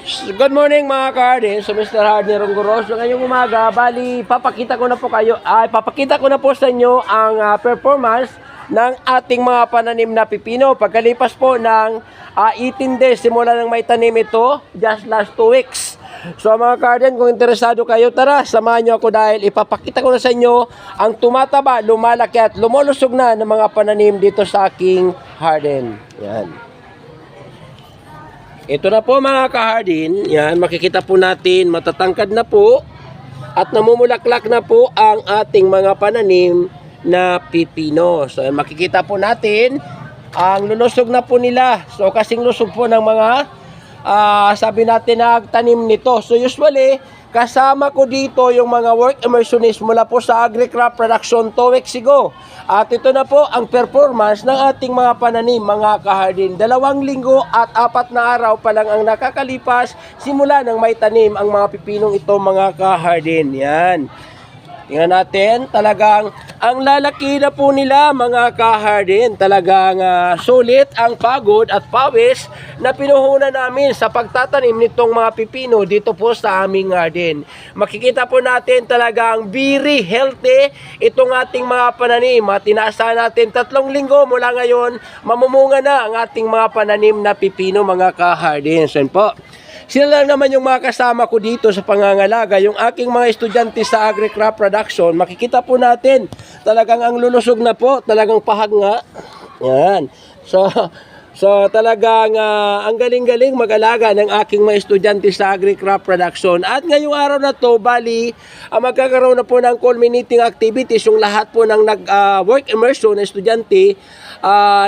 Good morning mga ka-Hardin. So Mr. Hardin Rongoros. So ngayong umaga, bali papakita ko na po sa inyo ang performance ng ating mga pananim na pipino. Pagkalipas po ng 18 days simula nang may tanim ito, just last 2 weeks. So mga ka-Hardin, kung interesado kayo, tara, samahan nyo ako dahil ipapakita ko na sa inyo ang tumataba, lumalaki at lumulusog na ng mga pananim dito sa aking Hardin. Yan. Ito na po mga ka-Hardin, yan, makikita po natin, matatangkad na po at namumulaklak na po ang ating mga pananim na pipino. So makikita po natin, ang lulusog na po nila. So kasing lusog po ng mga, sabi natin na tanim nito. So usually, kasama ko dito yung mga work immersionist mula po sa AgriCrop Production 2 weeks ago. At ito na po ang performance ng ating mga pananim, mga ka-Hardin. 2 linggo at 4 na araw pa lang ang nakakalipas simula nang may tanim ang mga pipinong ito, mga ka-Hardin. Yan. Tingnan natin, talagang ang lalaki na po nila, mga ka-Hardin. Talagang sulit ang pagod at pawis na pinuhunan namin sa pagtatanim nitong mga pipino dito po sa aming garden. Makikita po natin talagang very healthy itong ating mga pananim. At inaasahan natin 3 linggo mula ngayon, mamumunga na ang ating mga pananim na pipino, mga ka-Hardin. So po. Sila lang naman yung mga kasama ko dito sa pangangalaga, yung aking mga estudyante sa AgriCrop Production. Makikita po natin, talagang ang lulusog na po, talagang pahag nga. Yan. So talagang ang galing-galing mag-alaga ng aking mga estudyante sa AgriCrop Production. At ngayong araw na to, bali, magkakaroon na po ng culminating activities yung lahat po ng work immersion na estudyante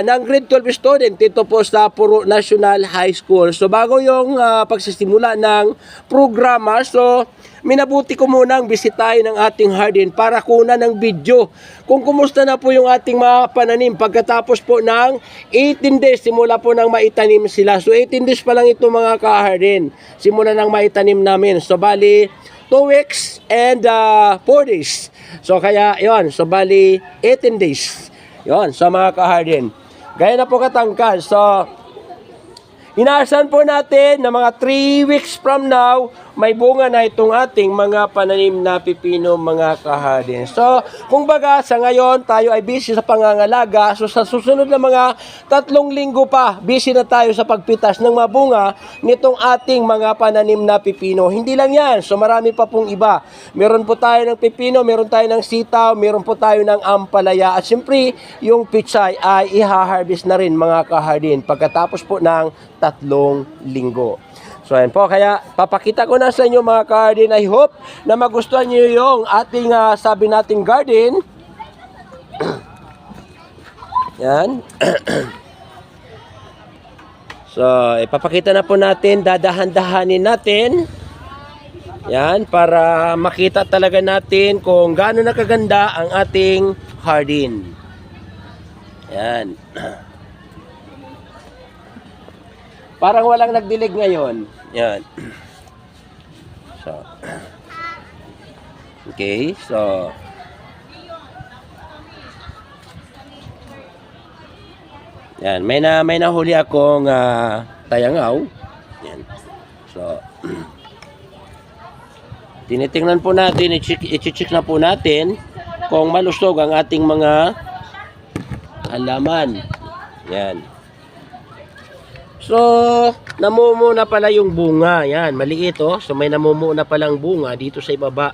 ng grade 12 student dito po sa Puro National High School. So bago yung pagsisimula ng programa, so minabuti ko munang bisitahin ng ating Hardin para kunan ng video kung kumusta na po yung ating mga pananim pagkatapos po ng 18 days simula po nang maitanim sila. So 18 days pa lang ito, mga ka-Hardin, simula nang maitanim namin. So bali 2 weeks and 4 days. So kaya yon, so bali 18 days. Yon, so mga ka-Hardin, gaya na po katangkad. So inaasahan po natin na mga 3 weeks from now, may bunga na itong ating mga pananim na pipino, mga ka-Hardin. So, kung baga, sa ngayon, tayo ay busy sa pangangalaga. So, sa susunod na mga 3 linggo pa, busy na tayo sa pagpitas ng mga bunga nitong ating mga pananim na pipino. Hindi lang yan. So, marami pa pong iba. Meron po tayo ng pipino, meron tayo ng sitaw, meron po tayo ng ampalaya. At siyempre, yung pichay ay iha-harvest na rin, mga ka-Hardin, pagkatapos po ng 3 linggo. So ayan po, kaya papakita ko na sa inyo, mga ka-Hardin. I hope na magustuhan niyo yung ating sabi nating garden. Yan. So ipapakita na po natin, dadahan-dahanin natin. Yan, para makita talaga natin kung gaano nakaganda ang ating Hardin. Yan. Parang walang nagdilig ngayon. Yan. So. Okay, so. Yan, may nahuli akong tayangaw. Yan. So. Tinitingnan po natin, i-check na po natin kung malusog ang ating mga halaman. Yan. So, namumuna pala yung bunga. Yan, maliit oh. So, may namumuna palang bunga dito sa ibaba.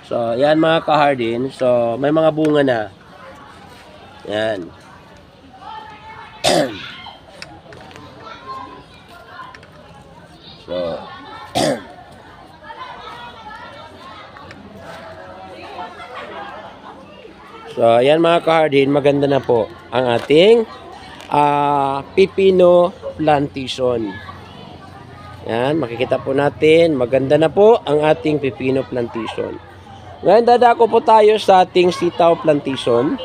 So, yan, mga ka-Hardin. So, may mga bunga na. Yan. So, so, ayan, mga ka-Hardin, maganda na po ang ating pipino plantation. Yan, makikita po natin, maganda na po ang ating pipino plantation. Ngayon, dadako po tayo sa ating sitaw plantation.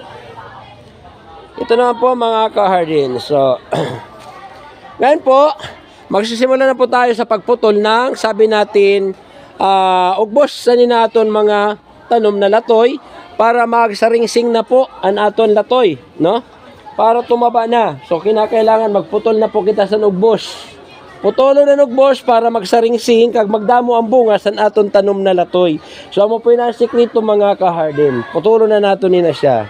Ito naman po, mga ka-Hardin. So, ngayon po, magsisimula na po tayo sa pagputol ng, sabi natin, ugbos sa ninaton mga tanom na latoy para magsaringsing na po ang aton latoy, no? para tumaba na. So, kinakailangan magputol na po kita sa nugbos. Putolo na nugbos para magsaringsing kag magdamo ang bunga sa aton tanom na latoy. So, amo po yung sikreto mga ka-harden. Putulo na nato ni na siya.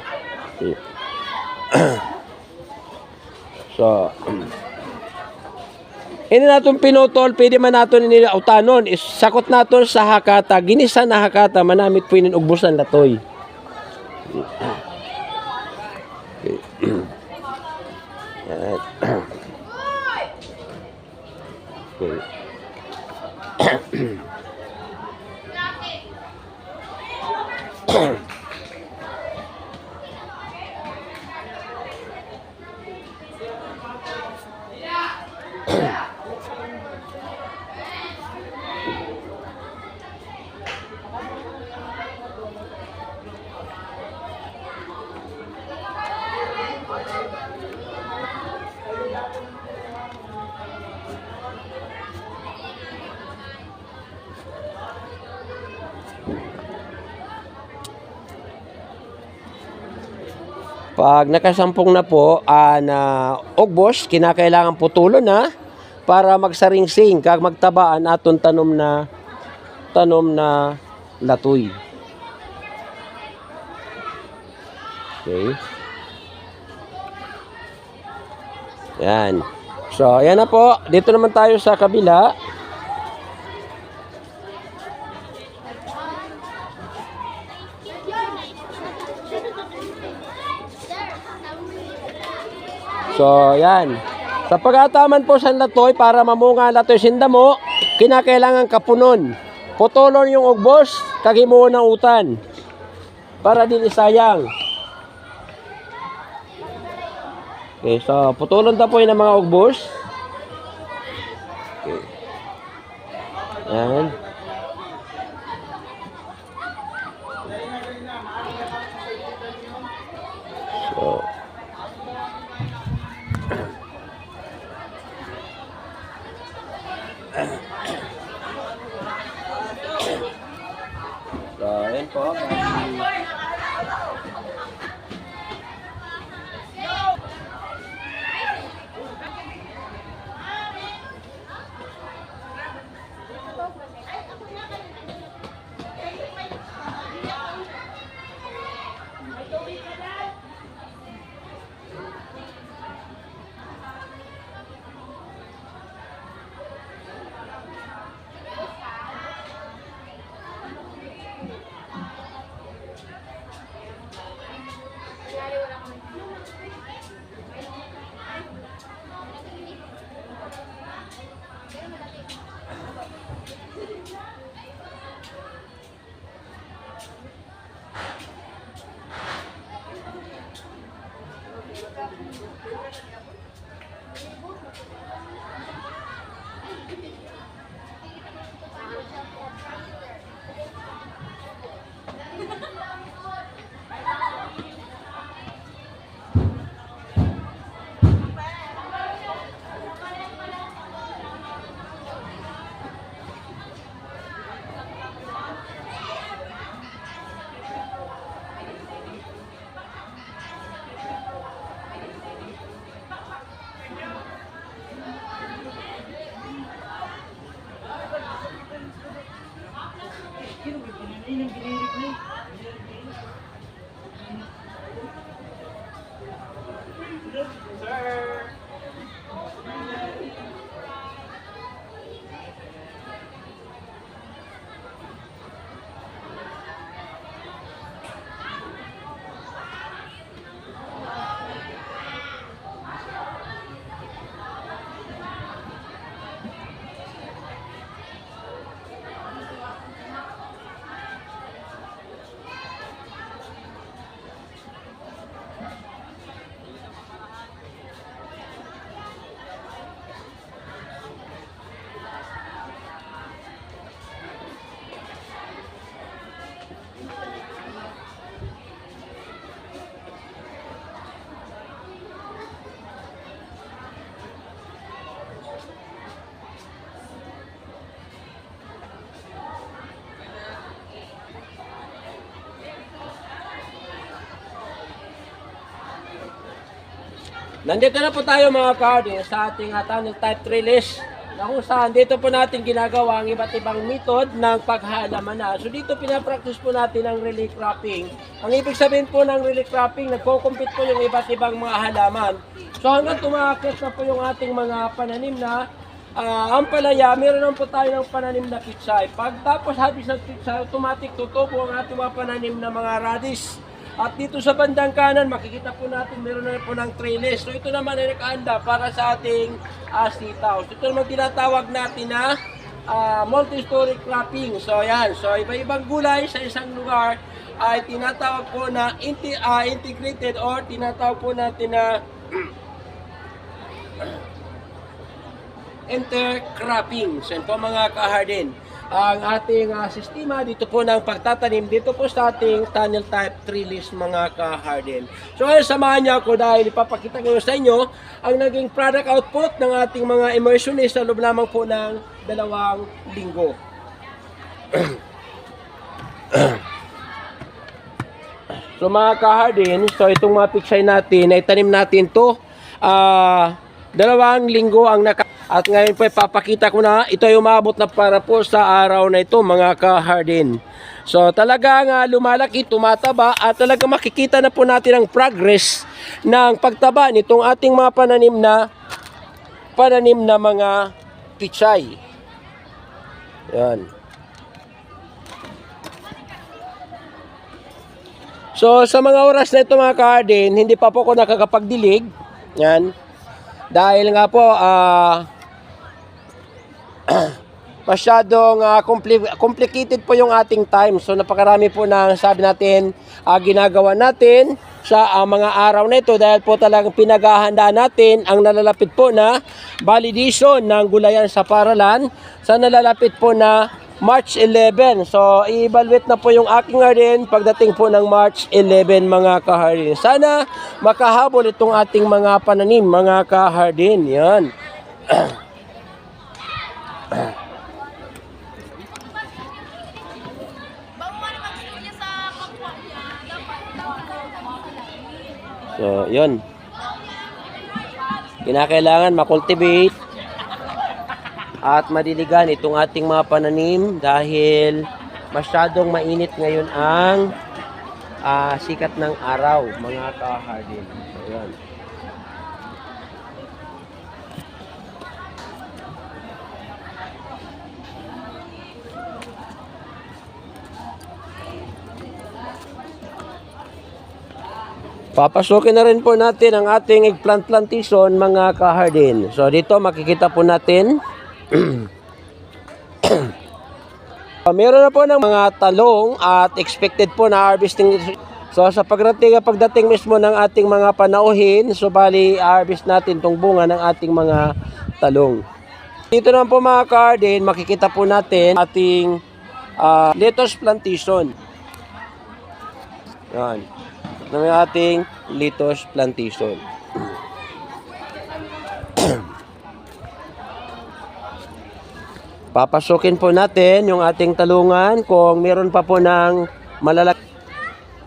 So, ini natin pinutol, pwede man natin nila utanon. Sakot natin sa hakata, ginisa na hakata, manamit po yung ugbusan latoy. Yan. Okay. Pag nakasampung na po na ugbos, kinakailangan putulo na para magsaringsing kag magtabaan aton tanom na latoy. Okay. Yan. So, ayan na po. Dito naman tayo sa kabila. So, yan. Sa pagkataman po sa latoy, para mamunga latoy sindamo, kinakailangan kapunon. Putulon yung ugbos, kagimuon ng utan. Para din isayang. Okay, so putulon ta po yung mga ugbos. Okay. Yan. So, ayan po. Nandito na po tayo mga ka-harden sa ating tunnel type trellis na kung saan dito po natin ginagawa ang iba't ibang method ng paghalaman na. So dito pinapractice po natin ang relay cropping. Ang ibig sabihin po ng relay cropping, nagko-compete po yung iba't ibang mga halaman. So hanggang tumakit na po yung ating mga pananim na ampalaya, meron naman po tayo ng pananim na pitsay. Pagtapos habis ng pitsay, automatic tutubo ang ating mga pananim na mga radish. At dito sa bandang kanan, makikita po natin meron na po ng trellis. So ito naman ay nakaanda para sa ating sitaw. So ito naman tinatawag natin na multi-story cropping. So yan, so iba-ibang gulay sa isang lugar ay tinatawag po na integrated or tinatawag po natin na intercropping. So yun po mga ka-harden, ang ating sistema dito po ng pagtatanim dito po sa ating tunnel type trellis mga ka-harden. So ngayon samahan niyo ako dahil ipapakita ko sa inyo ang naging product output ng ating mga immersionist sa loob lamang po ng 2 linggo. So mga ka-harden, so itong mga piksay natin ay tanim natin to 2 linggo ang at ngayon po ipapakita ko na ito ay umabot na para po sa araw na ito mga ka-harden. So talagang lumalaki, tumataba at talagang makikita na po natin ang progress ng pagtaba nitong ating mga pananim na mga pichay. Yan. So sa mga oras na ito mga ka-harden, hindi pa po ako nakakapagdilig. Yan. Dahil nga po masyadong complicated po yung ating time. So napakarami po na sabi natin ginagawa natin sa mga araw na ito dahil po talagang pinaghahanda natin ang nalalapit po na validation ng gulayan sa paralan sa nalalapit po na March 11. So i-evaluate na po yung aking harden pagdating po ng March 11 mga ka-harden. Sana makahabol itong ating mga pananim mga ka-harden. Yan. So, yun. Kinakailangan makultivate at madiligan itong ating mga pananim dahil masyadong mainit ngayon ang sikat ng araw, mga ka-harden. So, yun. Papasukin na rin po natin ang ating eggplant plantation mga ka-harden. So dito makikita po natin meron na po ng mga talong at expected po na harvesting. So sa pagdating mismo ng ating mga panauhin, so bali harvest natin tong bunga ng ating mga talong. Dito naman po mga ka-harden, makikita po natin ating lettuce plantation. Yan. Ng ating lettuce plantation. Papasukin po natin yung ating talungan kung meron pa po ng malalaki.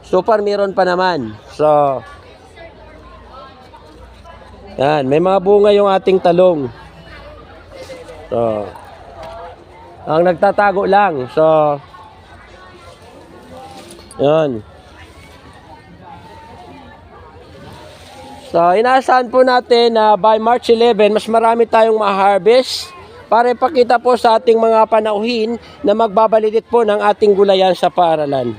So far meron pa naman. So yan, may mga bunga yung ating talong. So ang nagtatago lang. So yan. So, inaasahan po natin na by March 11, mas marami tayong ma-harvest para ipakita po sa ating mga panauhin na magbabalidit po ng ating gulayan sa paaralan.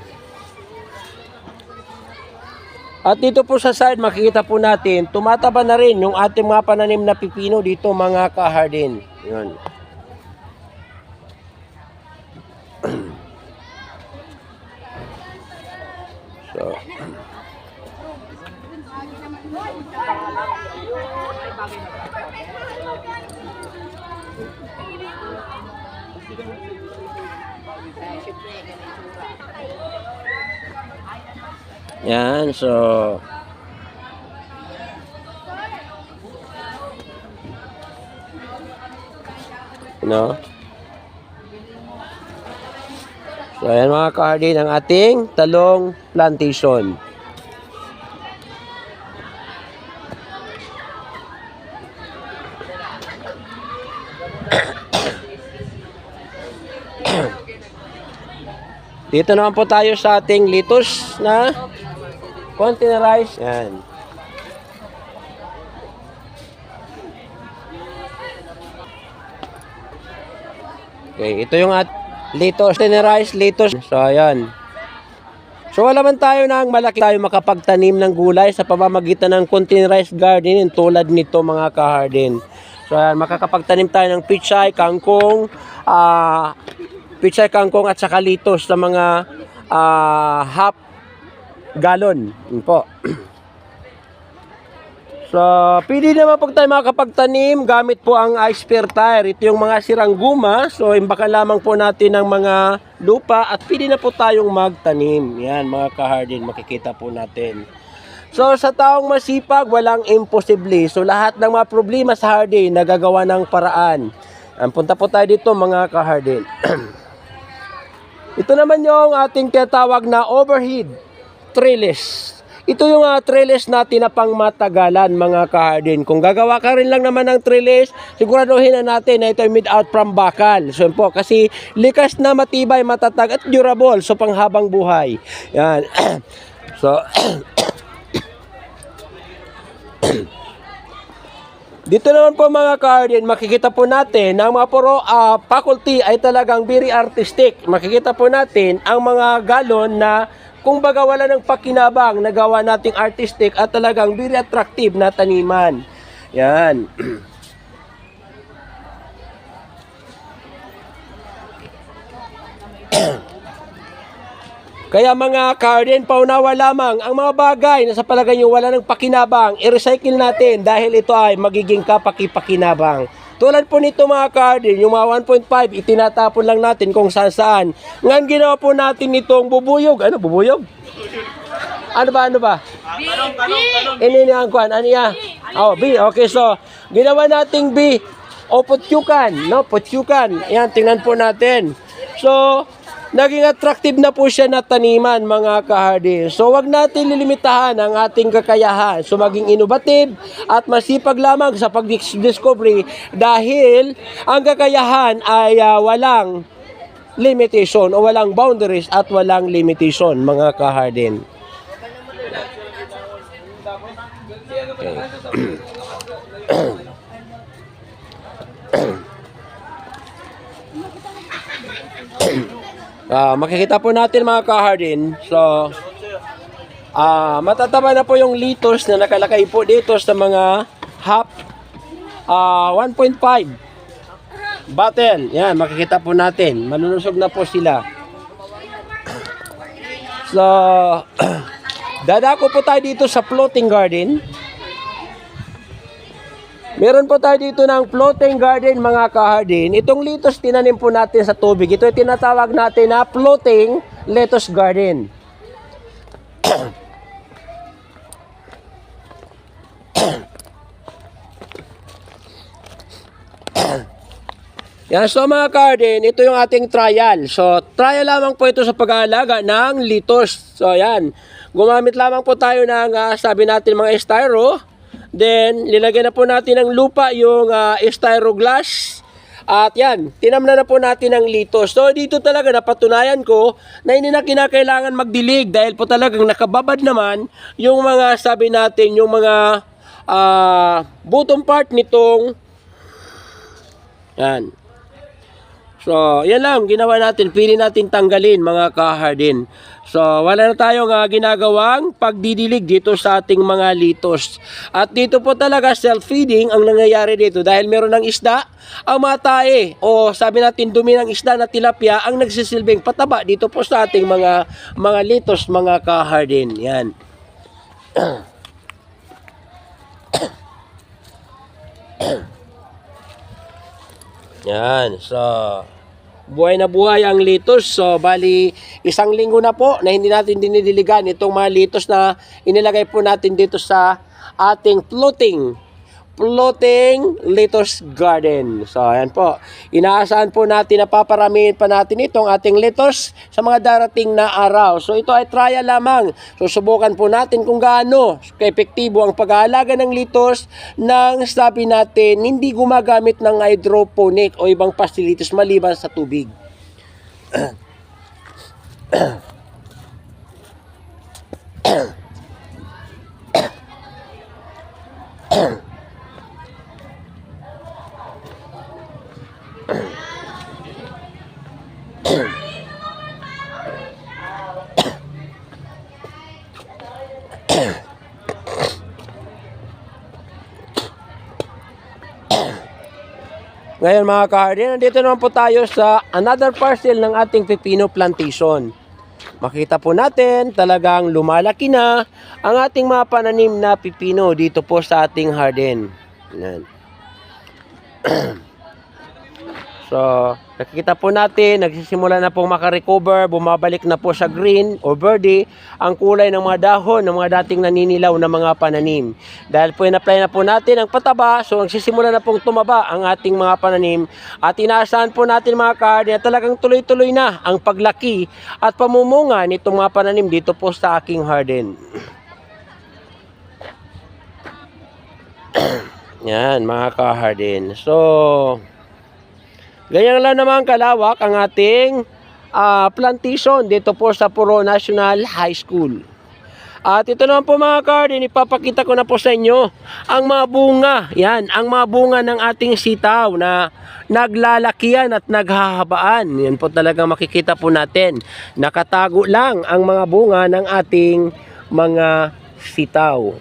At dito po sa side, makikita po natin, tumataba na rin yung ating mga pananim na pipino dito mga ka-harden. Yun. So, yan, so no. So ayan mga ka-harden ang ating talong plantation. Dito naman po tayo sa ating lettuce na containerized. Yan. Okay, ito yung lettuce, containerized lettuce. So, ayan. So, wala man tayo ng malaki tayo makapagtanim ng gulay sa pamamagitan ng containerized gardening tulad nito mga ka-harden. So, ayan, makakapagtanim tayo ng pichay kangkong at saka lettuce sa mga half gallon. Yun po. So, pwede naman pag tayo makakapagtanim, gamit po ang spare tire. Ito yung mga sirang guma. So, imbaka lamang po natin ng mga lupa at pwede na po tayong magtanim. Yan, mga ka-harden, makikita po natin. So, sa taong masipag, walang imposible. So, lahat ng mga problema sa harden, nagagawa ng paraan. Punta po tayo dito, mga ka-harden. Ito naman yung ating tinatawag na overhead trellis. Ito yung trellis natin na pang matagalan mga ka-harden. Kung gagawa ka rin lang naman ng trellis, siguraduhin na natin na ito ay made out from bakal. So po, kasi likas na, matibay, matatag at durable. So panghabang buhay. Yan. So, dito naman po mga ka-harden, makikita po natin na ang mga puro faculty ay talagang very artistic. Makikita po natin ang mga galon na kung baga wala ng pakinabang, nagawa nating artistic at talagang very attractive na taniman. Yan. Kaya mga ka-harden, paunawa lamang ang mga bagay na sa palagay nyo wala ng pakinabang, i-recycle natin dahil ito ay magiging kapaki-pakinabang. Tulad po nito mga ka-harden, yung mga 1.5, itinatapon lang natin kung saan-saan. Ngayon ginawa po natin itong bubuyog. Ano, bubuyog? Ano ba? Ini ang kuan, ano yan? Oh, B. Okay, so, ginawa nating B. O, putyukan. No, putyukan. Yan, tingnan po natin. So, naging attractive na po siya na taniman mga ka-harden. So wag natin lilimitahan ang ating kakayahan. So maging innovative at masipag lamang sa pag-discovery dahil ang kakayahan ay walang limitation o walang boundaries at walang limitation mga ka-harden. Makikita po natin mga ka-harden. So, matataba na po yung lettuce na nakalakay po dito sa mga half 1.5 bottle. Yan, makikita po natin. Malulusog na po sila. So, dadako po tayo dito sa floating garden. Meron po tayo dito ng floating garden mga ka-harden. Itong lettuce tinanim po natin sa tubig. Ito ay tinatawag natin na floating lettuce garden. Yan, so mga ka-harden, ito yung ating trial. So, trial lamang po ito sa pag-aalaga ng lettuce. So, yan. Gumamit lamang po tayo ng, sabi natin, mga styro. Then, lilagyan na po natin ng lupa yung styro glass. At yan, tinamna na po natin ang lettuce. So, dito talaga napatunayan ko na hindi na kinakailangan magdilig dahil po talagang nakababad naman yung mga, sabi natin, yung mga bottom part nitong yan. So, yan lang, ginawa natin, pili natin tanggalin mga ka-harden. So, wala na tayong ginagawang pagdidilig dito sa ating mga lettuce. At dito po talaga self-feeding ang nangyayari dito dahil meron ng isda, ang mga tae o sabi natin dumi ng isda na tilapia ang nagsisilbing pataba dito po sa ating mga lettuce mga ka-harden. Yan. Yan, so buhay na buhay ang lettuce. So bali isang linggo na po na hindi natin dinidiligan itong mga lettuce na inilagay po natin dito sa ating floating lettuce garden. So ayan po, inaasahan po natin na paparamihin pa natin itong ating lettuce sa mga darating na araw. So ito ay trial lamang. So subukan po natin kung gaano kaepektibo ang pag-aalaga ng lettuce nang sabi natin hindi gumagamit ng hydroponic o ibang facilities maliban sa tubig. Ngayon mga ka-hardy, nandito naman po tayo sa another parcel ng ating pipino plantation. Makita po natin talagang lumalaki na ang ating mga pananim na pipino dito po sa ating garden. Yan. So, nakikita po natin, nagsisimula na pong makarecover, bumabalik na po sa green o verde ang kulay ng mga dahon ng mga dating naninilaw na mga pananim. Dahil po in-apply na po natin ang pataba, so nagsisimula na pong tumaba ang ating mga pananim at inaasahan po natin mga ka-hardy na talagang tuloy-tuloy na ang paglaki at pamumunga nitong mga pananim dito po sa aking garden. Yan mga ka-hardy. So, ganyan lang naman kalawak ang ating plantation dito po sa Puro National High School. At ito naman po mga ka-hardy, ipapakita ko na po sa inyo ang mga bunga. Yan, ang mga bunga ng ating sitaw na naglalakihan at naghahabaan. Yan po talagang makikita po natin. Nakatago lang ang mga bunga ng ating mga sitaw.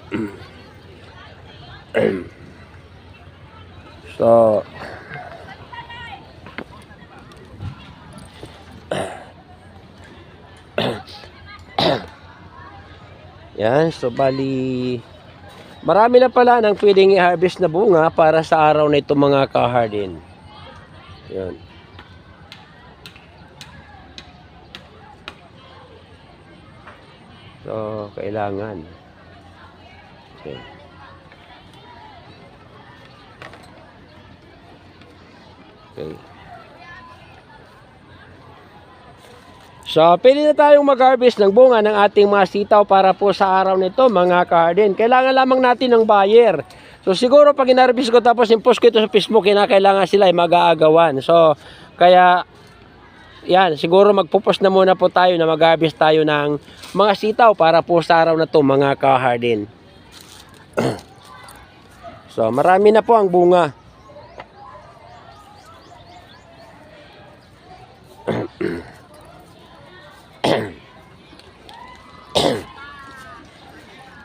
So, yan, so bali marami na pala nang pwedeng i-harvest na bunga para sa araw na ito mga ka-hardy. Yan. So, kailangan. Okay. Okay. So, pwede na tayong mag-harvest ng bunga ng ating mga sitaw para po sa araw nito, mga ka-hardy. Kailangan lamang natin ng buyer. So, siguro pag in-harvest ko tapos i-post ko ito sa Facebook, kailangan sila ay mag-aagawan. So, kaya, yan, siguro magpo-post na muna po tayo na mag-harvest tayo ng mga sitaw para po sa araw na to, mga ka-hardy. So, marami na po ang bunga.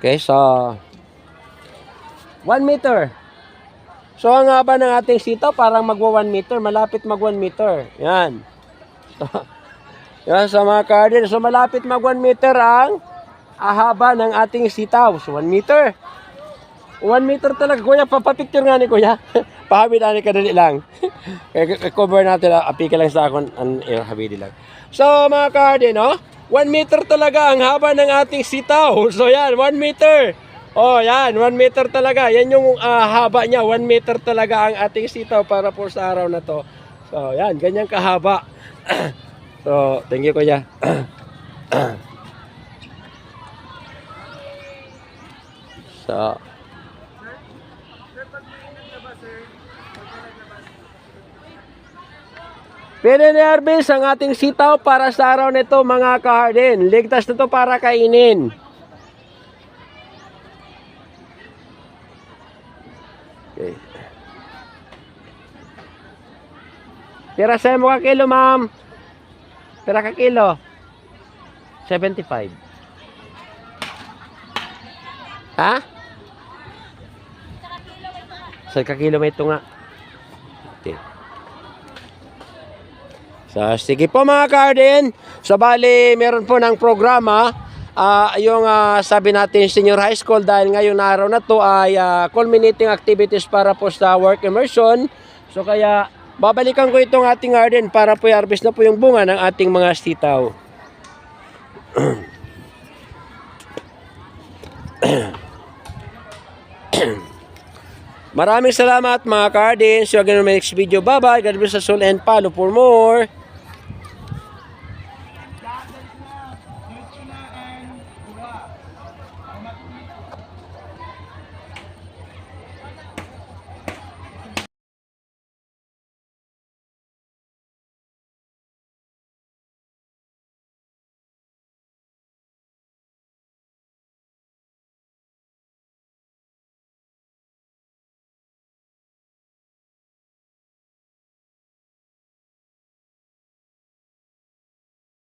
Okay, so 1 meter. So ang haba ng ating sitaw parang magwa 1 meter, malapit mag 1 meter. Yan. So, yan sa mga ka-hardy. So malapit mag 1 meter ang haba ng ating sitaw. So 1 meter. 1 meter talaga. Kuya, papapicture nga ni Kuya. Pahabid na ni kadali lang. Cover natin, apika lang sa akong habidi lang. So mga ka-hardy, no? 1 meter talaga ang haba ng ating sitaw. So yan, 1 meter. Oh, yan, 1 meter talaga. Yan yung haba niya. 1 meter talaga ang ating sitaw para po sa araw na to. So yan, ganyan kahaba. So, thank you Kuya. So, pwede na harvest ang ating sitaw para sa araw nito mga ka-hardy. Ligtas na to para kainin. Okay. Pira sa mo ka kilo, ma'am? Pira ka kilo? 75. Ha? Sa kakilo may ito nga. Okay. So, sige po mga ka-hardy. So, bali, meron po ng programa. Yung sabi natin senior high school dahil ngayong araw na to ay culminating activities para po sa work immersion. So, kaya babalikan ko itong ating garden para po i-harvest na po yung bunga ng ating mga sitaw. Maraming salamat mga ka-hardy. So, again, my next video. Bye-bye. God bless us all and follow for more.